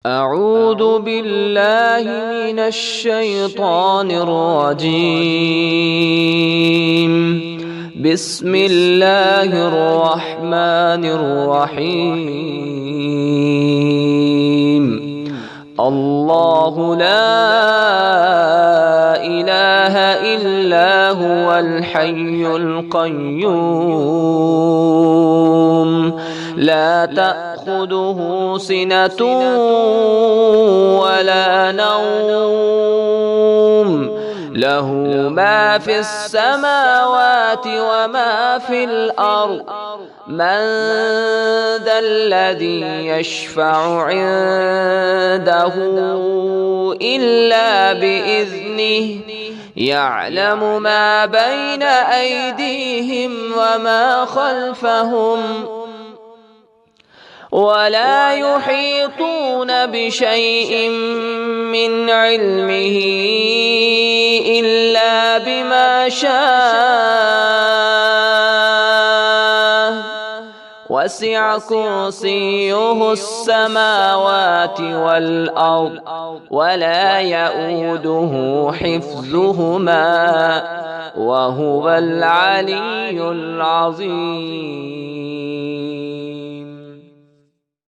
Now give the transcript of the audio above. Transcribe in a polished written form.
أعوذ بالله من الشيطان الرجيم. بسم الله الرحمن الرحيم. الله لا إله إلا هو الحي القيوم لا تأخذه سنة ولا نوم له ما في السماوات وما في الأرض من ذا الذي يشفع عنده إلا بإذنه يعلم ما بين أيديهم وما خلفهم ولا يحيطون بشيء من علمه إلا بما شاء وسع كرسيه السماوات والأرض ولا يؤوده حفظهما وهو العلي العظيم.